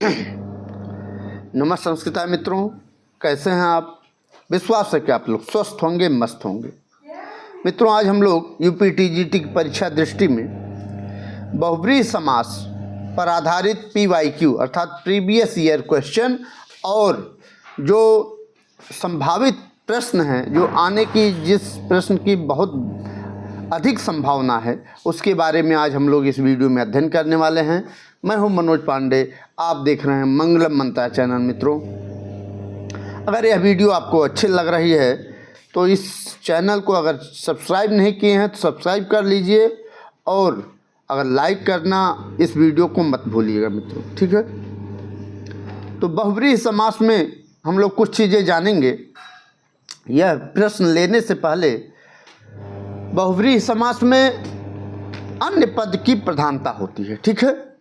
नमस्कार संस्कृता मित्रों, कैसे हैं आप। विश्वास है कि आप लोग स्वस्थ होंगे, मस्त होंगे। मित्रों, आज हम लोग यूपी टीजीटी की परीक्षा दृष्टि में बहुब्रीहि समास पर आधारित PYQ अर्थात प्रीवियस ईयर क्वेश्चन और जो संभावित प्रश्न हैं, जो आने की जिस प्रश्न की बहुत अधिक संभावना है, उसके बारे में आज हम लोग इस वीडियो में अध्ययन करने वाले हैं। मैं हूं मनोज पांडे, आप देख रहे हैं मंगलम मंत्रा चैनल। मित्रों, अगर यह वीडियो आपको अच्छी लग रही है तो इस चैनल को अगर सब्सक्राइब नहीं किए हैं तो सब्सक्राइब कर लीजिए, और अगर लाइक करना इस वीडियो को मत भूलिएगा मित्रों, ठीक है। तो बहुब्रीहि समास में हम लोग कुछ चीज़ें जानेंगे। यह प्रश्न लेने से पहले बहुब्रीहि समास में अन्य पद की प्रधानता होती है, ठीक है।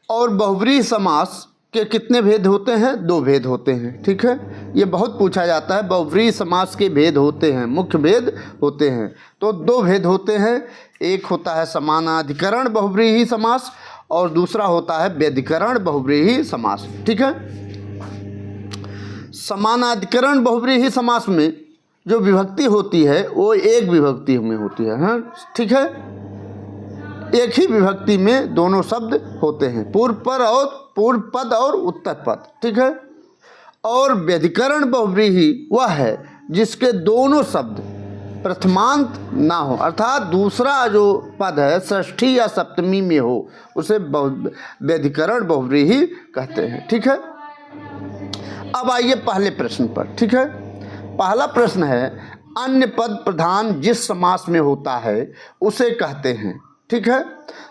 और बहुब्रीहि समास के कितने भेद होते हैं? 2 भेद होते हैं, ठीक है। ये बहुत पूछा जाता है, बहुब्रीहि समास के भेद होते हैं, मुख्य भेद होते हैं। तो 2 भेद होते हैं। एक होता है समानाधिकरण बहुब्रीहि समास और दूसरा होता है व्यधिकरण बहुब्रीहि समास, ठीक है। समानाधिकरण बहुब्रीहि समास में जो विभक्ति होती है वो एक विभक्ति में होती है, हाँ, ठीक है। एक ही विभक्ति में दोनों शब्द होते हैं, पूर्व पद और उत्तर पद, ठीक है। और व्यधिकरण बहुब्रीहि वह है जिसके दोनों शब्द प्रथमांत ना हो, अर्थात दूसरा जो पद है षष्ठी या सप्तमी में हो, उसे व्यधिकरण बहुब्रीहि कहते हैं, ठीक है। अब आइए पहले प्रश्न पर, ठीक है। पहला प्रश्न है, अन्य पद प्रधान जिस समास में होता है उसे कहते हैं, ठीक है।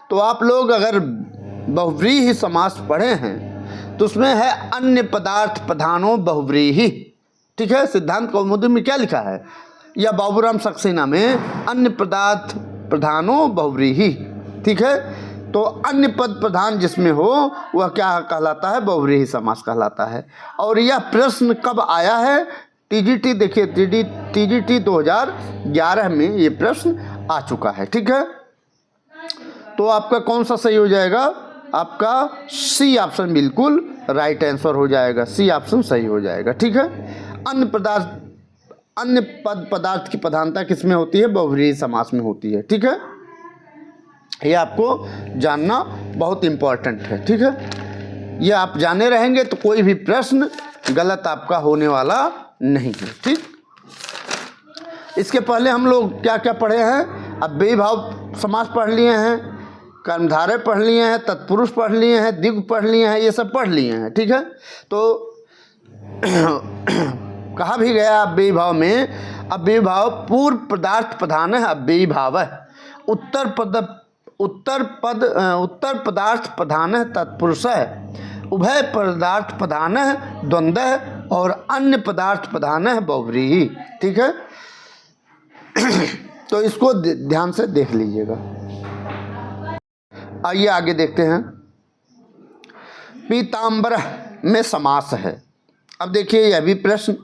तो आप लोग अगर बहुब्रीहि समास पढ़े हैं तो उसमें है अन्य पदार्थ प्रधानो बहुब्रीहि, ठीक है। सिद्धांत कौमुदी में क्या लिखा है, या बाबूराम सक्सेना में अन्य पदार्थ प्रधानो बहुब्रीहि, ठीक है। तो अन्य पद प्रधान जिसमें हो वह क्या कहलाता है? बहुब्रीहि समास कहलाता है। और यह प्रश्न कब आया है? टीजीटी, देखिए टीजीटी 2011 में ये प्रश्न आ चुका है, ठीक है। तो आपका कौन सा सही हो जाएगा? आपका सी ऑप्शन बिल्कुल राइट आंसर हो जाएगा, सी ऑप्शन सही हो जाएगा, ठीक है। अन्य पद पदार्थ की प्रधानता किसमें होती है? बहुब्रीहि समास में होती है, ठीक है। ये आपको जानना बहुत इम्पोर्टेंट है, ठीक है। ये आप जाने रहेंगे तो कोई भी प्रश्न गलत आपका होने वाला नहीं है, ठीक। इसके पहले हम लोग क्या क्या पढ़े हैं? अब बेभाव समास पढ़ लिए हैं, कर्मधारय पढ़ लिए हैं, तत्पुरुष पढ़ लिए हैं, द्विगु पढ़ लिए हैं, ये सब पढ़ लिए हैं, ठीक है। तो कहा भी गया अव्ययीभाव में, अव्ययीभाव पूर्व पदार्थ प्रधान है अव्ययीभाव है, उत्तर पदार्थ प्रधान है तत्पुरुष है, उभय पदार्थ प्रधान है द्वंद्व है, और अन्य पदार्थ प्रधान है बहुब्रीहि, ठीक है। तो इसको ध्यान से देख लीजिएगा। आइए आगे देखते हैं। पीताम्बरः में समास है। अब देखिए, यह भी प्रश्न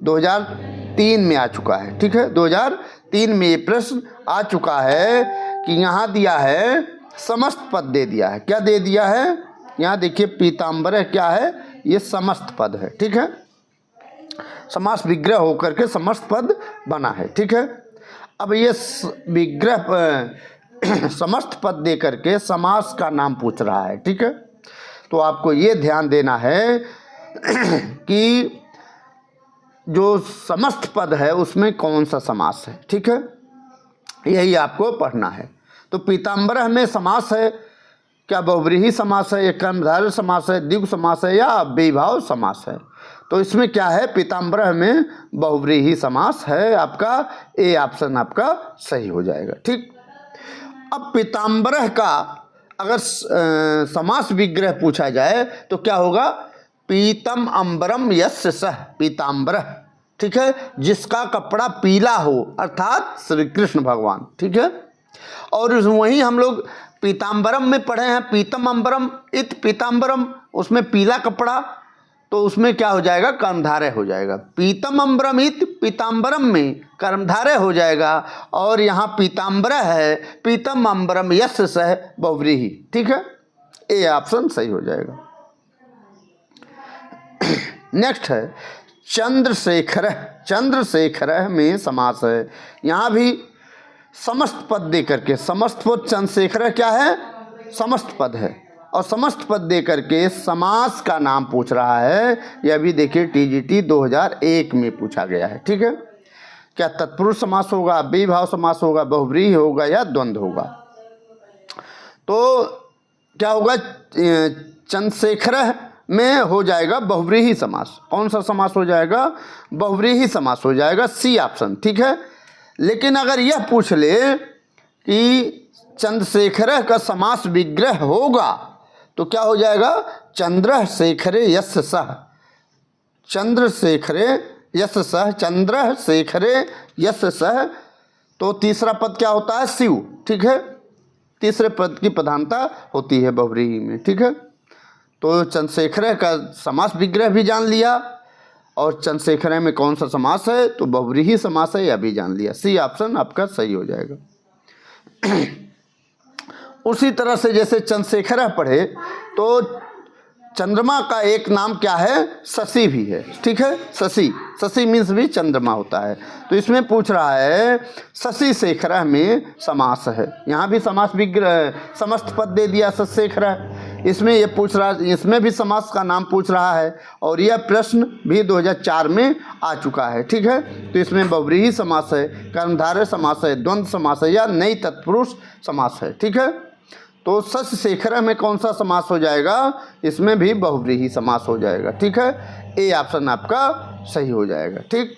2003 में आ चुका है, ठीक है। 2003 में ये प्रश्न आ चुका है कि यहाँ दिया है समस्त पद दे दिया है। क्या दे दिया है? यहाँ देखिए, पीताम्बरः क्या है? ये समस्त पद है, ठीक है। समास विग्रह होकर के समस्त पद बना है, ठीक है। अब ये विग्रह समस्त पद दे करके समास का नाम पूछ रहा है, ठीक है। तो आपको ये ध्यान देना है कि जो समस्त पद है उसमें कौन सा समास है, ठीक है। यही आपको पढ़ना है। तो पीताम्बरः में समास है, क्या बहुब्रीहि समास है, या कर्मधारय समास है, द्विगु समास है, या अव्ययीभाव समास है? तो इसमें क्या है? पीताम्बरः में बहुब्रीहि समास है। आपका ए ऑप्शन आपका सही हो जाएगा, ठीक। अब पीताम्बरः का अगर समास विग्रह पूछा जाए तो क्या होगा? पीतम अम्बरम यस्य सः पीताम्बरः, ठीक है। जिसका कपड़ा पीला हो, अर्थात श्री कृष्ण भगवान, ठीक है। और वहीं हम लोग पीताम्बरम में पढ़े हैं, पीतम अम्बरम इत पीताम्बरम, उसमें पीला कपड़ा, तो उसमें क्या हो जाएगा? कर्मधारय हो जाएगा। पीतम अम्बरम इत पीताम्बरम में कर्मधारय हो जाएगा, और यहाँ पीताम्बरः है, पीतम अम्बरम यस्य सः बहुब्रीहि, ठीक है। ए ऑप्शन सही हो जाएगा। नेक्स्ट है चंद्रशेखर। चंद्रशेखर में समास है। यहाँ भी समस्त पद दे करके, समस्त पद चंद्रशेखर क्या है, समस्त पद है, और समस्त पद दे करके समास का नाम पूछ रहा है। यह भी देखिए टीजीटी 2001 में पूछा गया है। ठीक है, क्या तत्पुरुष समास होगा, अव्ययीभाव समास होगा, बहुव्रीहि होगा या द्वंद्व होगा? तो क्या होगा, चंद्रशेखर में हो जाएगा बहुव्रीहि समास। कौन सा समास हो जाएगा, बहुव्रीहि समास हो जाएगा, सी ऑप्शन। ठीक है, लेकिन अगर यह पूछ ले कि चंद्रशेखर का समास विग्रह होगा तो क्या हो जाएगा, चंद्रशेखरे यस्य सः, चंद्रशेखरे यस्य सः, चंद्रशेखरे यस्य सः। तो तीसरा पद क्या होता है, शिव। ठीक है, तीसरे पद की प्रधानता होती है बहुव्रीहि में। ठीक है, तो चंद्रशेखर का समास विग्रह भी जान लिया, और चंद्रशेखर में कौन सा समास है, तो बहुव्रीहि समास है, यह भी जान लिया। सी ऑप्शन आपका सही हो जाएगा। उसी तरह से जैसे चंद्रशेखर पढ़े तो चंद्रमा का एक नाम क्या है, शशि भी है। ठीक है, शशि, शशि मीन्स भी चंद्रमा होता है। तो इसमें पूछ रहा है शशि शेखर में समास है। यहाँ भी समास विग्रह, समस्त पद दे दिया शशि। इसमें ये पूछ रहा, इसमें भी समास का नाम पूछ रहा है, और यह प्रश्न भी 2004 में आ चुका है। ठीक है, तो इसमें बहुव्रीहि समास है, कर्मधारय समास है, द्वंद्व समास है, या नई तत्पुरुष समास है। ठीक है, तो शशि शेखर में कौन सा समास हो जाएगा, इसमें भी बहुव्रीहि समास हो जाएगा। ठीक है, ए ऑप्शन आपका सही हो जाएगा। ठीक,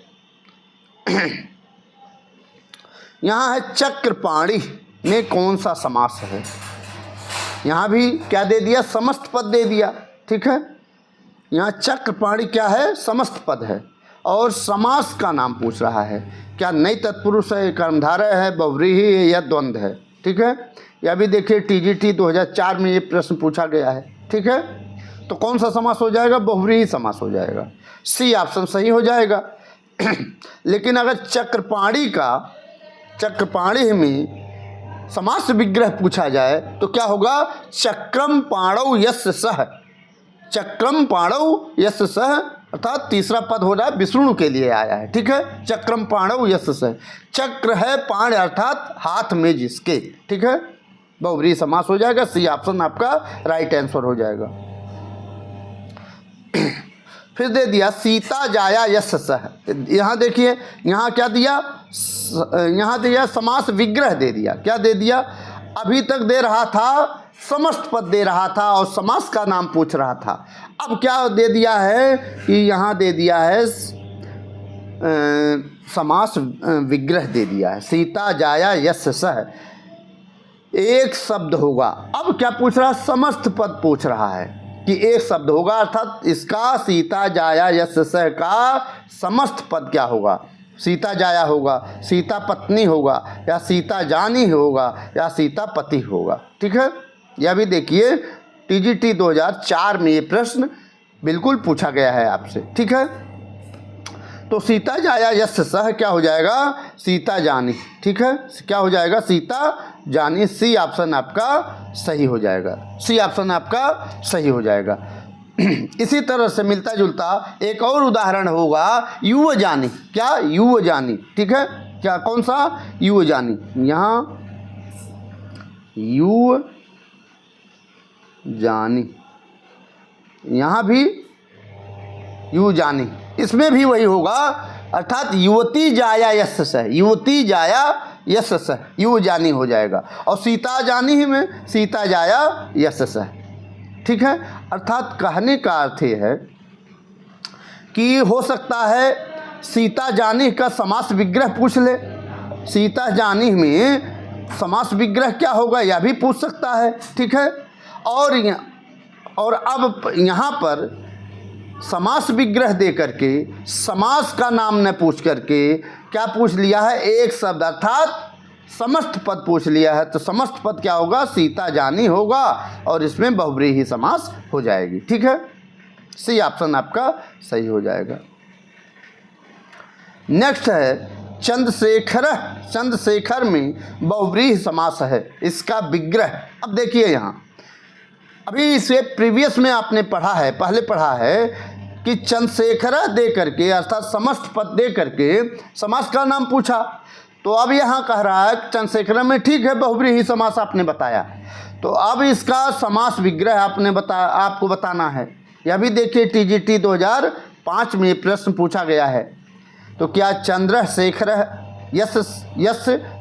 यहाँ है चक्रपाणी में कौन सा समास है, यहाँ भी क्या दे दिया, समस्त पद दे दिया। ठीक है, यहाँ चक्रपाणी क्या है, समस्त पद है, और समास का नाम पूछ रहा है। क्या नई तत्पुरुष है, कर्मधारय है, बहुव्रीहि है, या द्वंद्व है? ठीक है, यह भी देखिए टीजीटी 2004 में ये प्रश्न पूछा गया है। ठीक है, तो कौन सा समास हो जाएगा, बहुव्रीहि समास हो जाएगा। सी ऑप्शन सही हो जाएगा। लेकिन अगर चक्रपाणी में समास विग्रह पूछा जाए तो क्या होगा, चक्रम पाणौ यस्य सः, चक्रम पाणौ यस्य सः, अर्थात तीसरा पद हो रहा है, विष्णु के लिए आया है। ठीक है, चक्रम पाणौ यस्य सः, चक्र है पाण अर्थात हाथ में जिसके। ठीक है, बहुव्रीहि समास हो जाएगा। सी ऑप्शन आपका राइट आंसर हो जाएगा। फिर दे दिया सीता जाया यस्य सः। यहाँ देखिए, यहाँ क्या दिया, यहाँ दिया समास विग्रह दे दिया। क्या दे दिया, अभी तक दे रहा था समस्त पद दे रहा था और समास का नाम पूछ रहा था। अब क्या दे दिया है कि यहाँ दे दिया है समास विग्रह दे दिया है। सीता जाया यस्य सः एक शब्द होगा। अब क्या पूछ रहा है, समस्त पद पूछ रहा है कि एक शब्द होगा, अर्थात इसका सीता जाया यस्य सः का समस्त पद क्या होगा, सीता जाया होगा, सीता पत्नी होगा, या सीता जानी होगा, या सीता पति होगा। ठीक है, यह भी देखिए टीजीटी 2004 में ये प्रश्न बिल्कुल पूछा गया है आपसे। ठीक है, तो सीता जाया यस्य सः क्या हो जाएगा, सीता जानी। ठीक है, क्या हो जाएगा, सीता जानी। सी ऑप्शन आपका सही हो जाएगा। सी ऑप्शन आपका सही हो जाएगा। इसी तरह से मिलता जुलता एक और उदाहरण होगा, युव जानी। क्या, युव जानी। ठीक है, क्या, कौन सा, युव जानी। यहाँ युव जानी, यहाँ भी युव जानी, इसमें भी वही होगा, अर्थात युवती जाया यस्य सः, युवती जाया यस्य सः, युव जानी हो जाएगा। और सीता जानी ही में सीता जाया यस्य सः। ठीक है, अर्थात कहने का अर्थ ये है कि हो सकता है सीता जानी का समास विग्रह पूछ ले, सीता जानी में समास विग्रह क्या होगा यह भी पूछ सकता है। ठीक है, और अब यहाँ पर समास विग्रह दे करके समास का नाम न पूछ करके क्या पूछ लिया है, एक शब्द अर्थात समस्त पद पूछ लिया है। तो समस्त पद क्या होगा, सीता जानी होगा, और इसमें बहुव्रीहि समास हो जाएगी। ठीक है, सी ऑप्शन आपका सही हो जाएगा। नेक्स्ट है चंद्रशेखर। चंद्रशेखर में बहुव्रीहि समास है, इसका विग्रह। अब देखिए यहाँ, अभी इसे प्रीवियस में आपने पढ़ा है, पहले पढ़ा है कि चंद्रशेखर दे करके अर्थात समस्त पद दे करके समास का नाम पूछा। तो अब यहाँ कह रहा है चंद्रशेखर में ठीक है बहुव्रीहि समास आपने बताया, तो अब इसका समास विग्रह आपको बताना है। यह भी देखिए टीजीटी 2005 में प्रश्न पूछा गया है। तो क्या चंद्रशेखर यस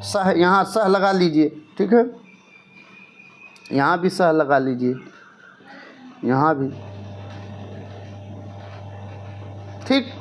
सह, यहाँ सह लगा लीजिए, ठीक है, यहाँ भी सह लगा लीजिए, यहाँ भी, ठीक।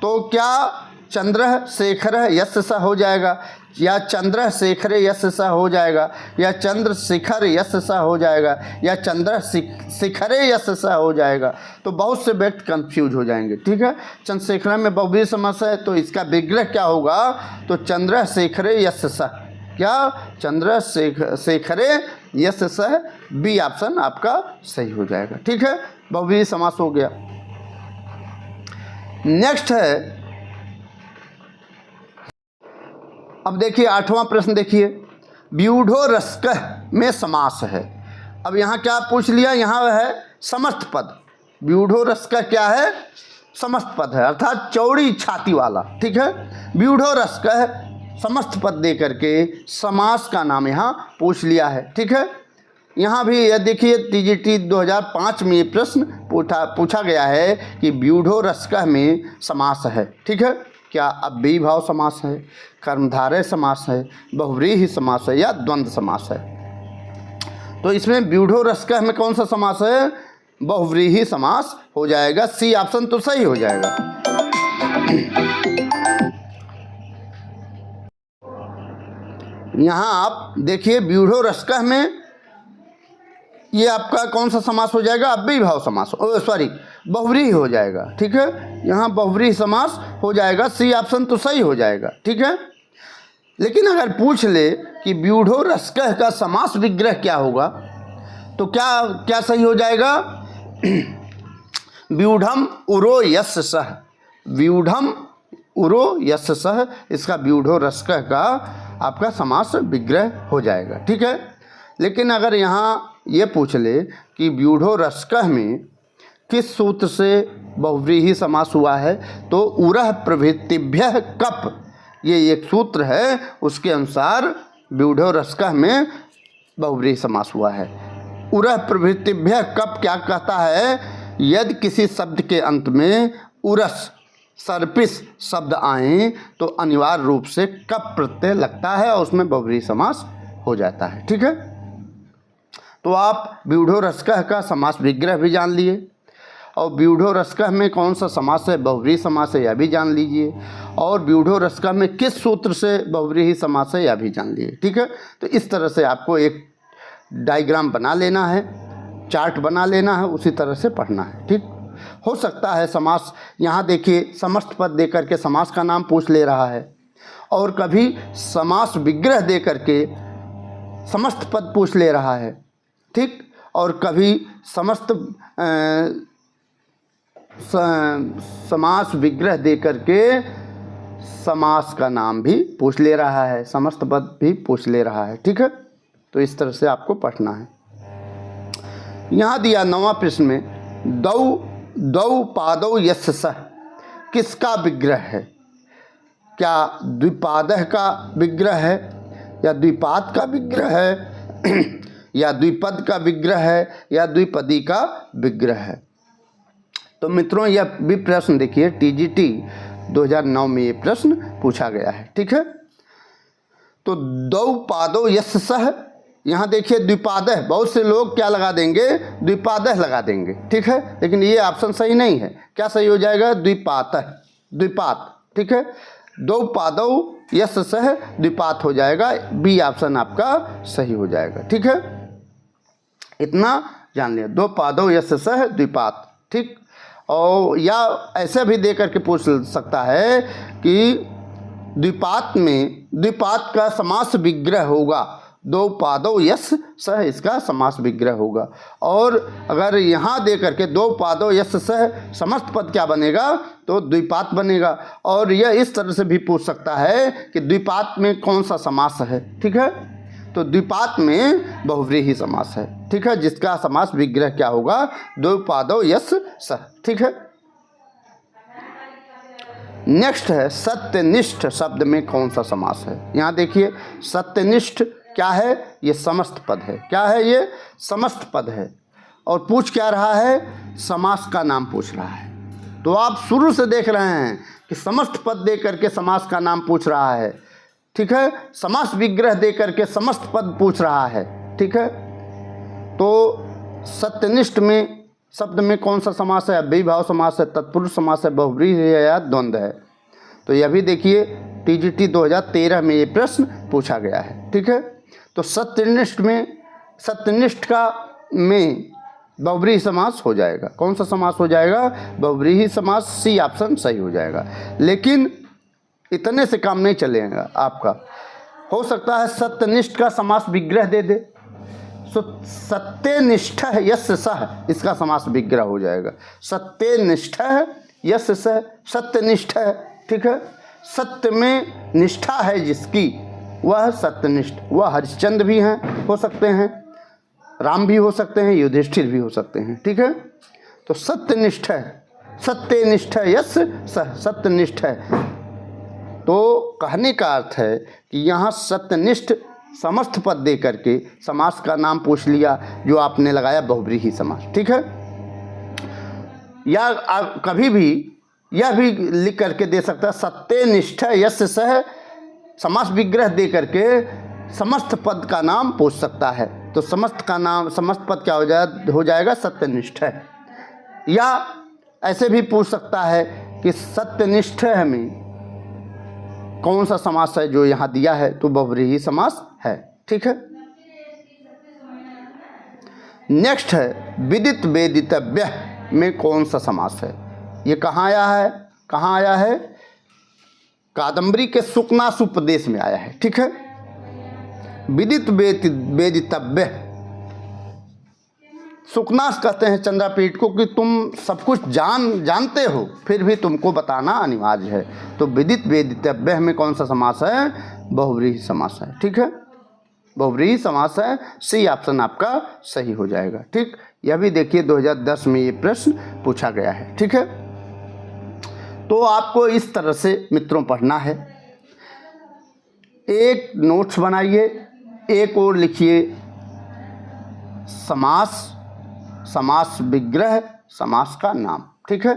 तो क्या चंद्रशेखर यस स हो जाएगा, या चंद्रशेखर यस स हो जाएगा, या चंद्रशिखर यस स हो जाएगा, या चंद्रशिखरे यस स हो जाएगा। तो बहुत से व्यक्ति कंफ्यूज हो जाएंगे, ठीक है। चंद्रशेखर में बहुव्रीहि समास है तो इसका विग्रह क्या होगा, तो चंद्रशेखरे यस स, क्या चंद्रशेखरे यस स, बी ऑप्शन आपका सही हो जाएगा, ठीक है। बहुव्रीहि समास हो गया। नेक्स्ट है, अब देखिए 8वां प्रश्न देखिए, व्यूढ़ो रस्कः में समास है। अब यहाँ क्या पूछ लिया, यहाँ है समस्त पद। व्यूढ़ो रस्कः क्या है, समस्त पद है अर्थात चौड़ी छाती वाला, ठीक है। व्यूढ़ो रस्कः समस्त पद दे करके समास का नाम यहाँ पूछ लिया है, ठीक है। यहाँ भी यह देखिए टीजीटी 2005 में ये प्रश्न पूछा गया है कि व्यूढ़ो रस्कः में समास है, ठीक है। क्या अव्ययी भाव समास है, कर्मधारय समास है, बहुव्रीहि समास है, या द्वंद्व समास है। तो इसमें व्यूढ़ो रस्कः में कौन सा समास है, बहुव्रीहि समास हो जाएगा, सी ऑप्शन तो सही हो जाएगा। यहाँ आप देखिए व्यूढ़ो रस्कः में ये आपका कौन सा समास हो जाएगा, अव्ययी भाव समास, सॉरी बहुव्रीहि हो जाएगा, ठीक है। यहाँ बहुव्रीहि समास हो जाएगा, सी ऑप्शन तो सही हो जाएगा, ठीक है। लेकिन अगर पूछ ले कि व्यूढ़ो रस्कः का समास विग्रह क्या होगा, तो क्या सही हो जाएगा, व्यूढ़म उरो यस्य सह, व्यूढ़म उरो यस्य सह, इसका व्यूढ़ो रस्कः का आपका समास विग्रह हो जाएगा, ठीक है। लेकिन अगर यहाँ ये पूछ ले कि व्यूढ़ो रस्कः में किस सूत्र से बहुव्रीहि समास हुआ है, तो उरः प्रभृतिभ्यः कप, ये एक सूत्र है, उसके अनुसार व्यूढ़ो रस्कः में बहुव्रीहि समास हुआ है। उरः प्रभृतिभ्यः कप क्या कहता है, यदि किसी शब्द के अंत में उरस सर्पिस शब्द आए तो अनिवार्य रूप से कप प्रत्यय लगता है और उसमें बहुव्रीहि समास हो जाता है, ठीक है। तो आप व्यूढ़ो रस्कः का समास विग्रह भी जान लिए, और व्यूढ़ो रस्कः में कौन सा समास है, बहुव्रीहि समास है, यह भी जान लीजिए, और व्यूढ़ो रस्कः में किस सूत्र से बहुव्रीहि समास है, यह भी जान लीजिए, ठीक है। तो इस तरह से आपको एक डायग्राम बना लेना है, चार्ट बना लेना है, उसी तरह से पढ़ना है, ठीक। हो सकता है समास, यहाँ देखिए समस्त पद दे करके समास का नाम पूछ ले रहा है, और कभी समास विग्रह दे करके समस्त पद पूछ ले रहा है, ठीक, और कभी समस्त समास विग्रह दे करके समास का नाम भी पूछ ले रहा है, समस्त पद भी पूछ ले रहा है, ठीक है। तो इस तरह से आपको पढ़ना है। यहाँ दिया 9वां प्रश्न में, दौ पादौ यस्य सः, किसका विग्रह है, क्या द्विपादः का विग्रह है, या द्विपाद का विग्रह है, या द्विपद का विग्रह है, या द्विपदी का विग्रह है। तो मित्रों यह भी प्रश्न देखिए टीजीटी 2009 में ये प्रश्न पूछा गया है, ठीक है। तो दौ पादौ यस्य सः, यहाँ देखिए द्विपादः, बहुत से लोग क्या लगा देंगे, द्विपादः लगा देंगे, ठीक है, लेकिन ये ऑप्शन सही नहीं है। क्या सही हो जाएगा, द्विपातः, द्विपात, ठीक है। दौ पादौ यस्य सः द्विपात हो जाएगा, बी ऑप्शन आपका सही हो जाएगा, ठीक है। इतना जान लिया, दो पादौ यस्य सः द्विपात, ठीक। और या ऐसे भी दे करके पूछ सकता है कि द्विपात में द्विपात का समास विग्रह होगा, दो पादौ यस्य सः इसका समास विग्रह होगा। और अगर यहाँ दे करके दो पादौ यस्य सः समस्त पद क्या बनेगा, तो द्विपात बनेगा। और यह इस तरह से भी पूछ सकता है कि द्विपात में कौन सा समास है, ठीक है। तो द्विपात में बहुव्रीहि समास है, ठीक है, जिसका समास विग्रह क्या होगा, दो पादौ यस्य सः, ठीक है। नेक्स्ट है सत्यनिष्ठ शब्द में कौन सा समास है। यहाँ देखिए सत्यनिष्ठ क्या है, ये समस्त पद है। क्या है ये, समस्त पद है। और पूछ क्या रहा है, समास का नाम पूछ रहा है। तो आप शुरू से देख रहे हैं कि समस्त पद दे करके समास का नाम पूछ रहा है, ठीक है। समास विग्रह दे करके समस्त पद पूछ रहा है, ठीक है। तो सत्यनिष्ठ में शब्द में कौन सा समास है, अव्ययीभाव समास है, तत्पुरुष समास है, बहुव्रीहि है या द्वंद्व है। तो यह भी देखिए टीजीटी 2013 में ये प्रश्न पूछा गया है, ठीक है। तो सत्यनिष्ठ में, सत्यनिष्ठ का में बहुव्रीहि समास हो जाएगा। कौन सा समास हो जाएगा, बहुव्रीहि समास। सी ऑप्शन सही हो जाएगा। लेकिन इतने से काम नहीं चलेगा आपका, हो सकता है सत्यनिष्ठ का समास विग्रह दे दे। सत्यनिष्ठ यस्य सह, इसका समास विग्रह हो जाएगा। सत्यनिष्ठ यस्य सह, सत्यनिष्ठ है, ठीक है। सत्य में निष्ठा है जिसकी, वह सत्यनिष्ठ। वह हरिश्चंद्र भी हैं, हो सकते हैं, राम भी हो सकते हैं, युधिष्ठिर भी हो सकते हैं, ठीक है। तो सत्यनिष्ठ है, सत्यनिष्ठ यस्य सह, सत्यनिष्ठ है। तो कहने का अर्थ है कि यहाँ सत्यनिष्ठ समस्त पद दे करके समास का नाम पूछ लिया, जो आपने लगाया बहुव्रीहि समास, ठीक है। या कभी भी यह भी लिख करके दे सकता है सत्यनिष्ठ यस्य सह, समास विग्रह दे करके समस्त पद का नाम पूछ सकता है। तो समस्त का नाम, समस्त पद क्या हो जाएगा, सत्यनिष्ठ है। या ऐसे भी पूछ सकता है कि सत्यनिष्ठ में कौन सा समास है जो यहाँ दिया है, तो बहुव्रीहि समास है, ठीक है। नेक्स्ट है विदित वेदितव्य में कौन सा समास है। ये कहाँ आया है, कहाँ आया है, कादम्बरी के सुकनासुपदेश में आया है, ठीक है। विदित वेदितव्य, सुकनास कहते हैं चंद्रापीठ को कि तुम सब कुछ जानते हो, फिर भी तुमको बताना अनिवार्य है। तो विदित वेदितव्य में कौन सा समास है, बहुव्रीहि समास है, ठीक है। बहुव्रीहि समास है। सी ऑप्शन आपका सही हो जाएगा, ठीक। यह भी देखिए 2010 में ये प्रश्न पूछा गया है, ठीक है। तो आपको इस तरह से मित्रों पढ़ना है। एक नोट्स बनाइए, एक और लिखिए समास, समास विग्रह, समास का नाम, ठीक है।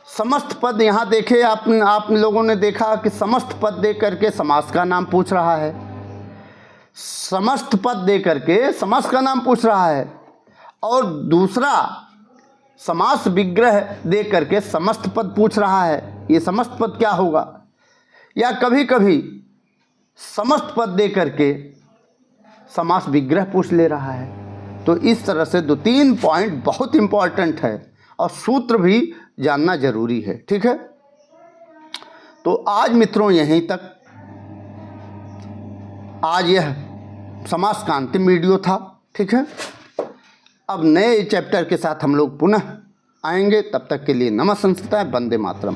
समस्त पद यहाँ देखे आप लोगों ने देखा कि समस्त पद दे करके समास का नाम पूछ रहा है। समस्त पद दे करके समास का नाम पूछ रहा है। और दूसरा समास विग्रह दे करके समस्त पद पूछ रहा है। ये समस्त पद क्या होगा। या कभी कभी समस्त पद दे करके समास विग्रह पूछ ले रहा है। तो इस तरह से 2-3 पॉइंट बहुत इंपॉर्टेंट है और सूत्र भी जानना जरूरी है, ठीक है। तो आज मित्रों यहीं तक, आज यह समास का अंतिम वीडियो था, ठीक है। अब नए चैप्टर के साथ हम लोग पुनः आएंगे। तब तक के लिए नमः संस्कृताय, वंदे मातरम।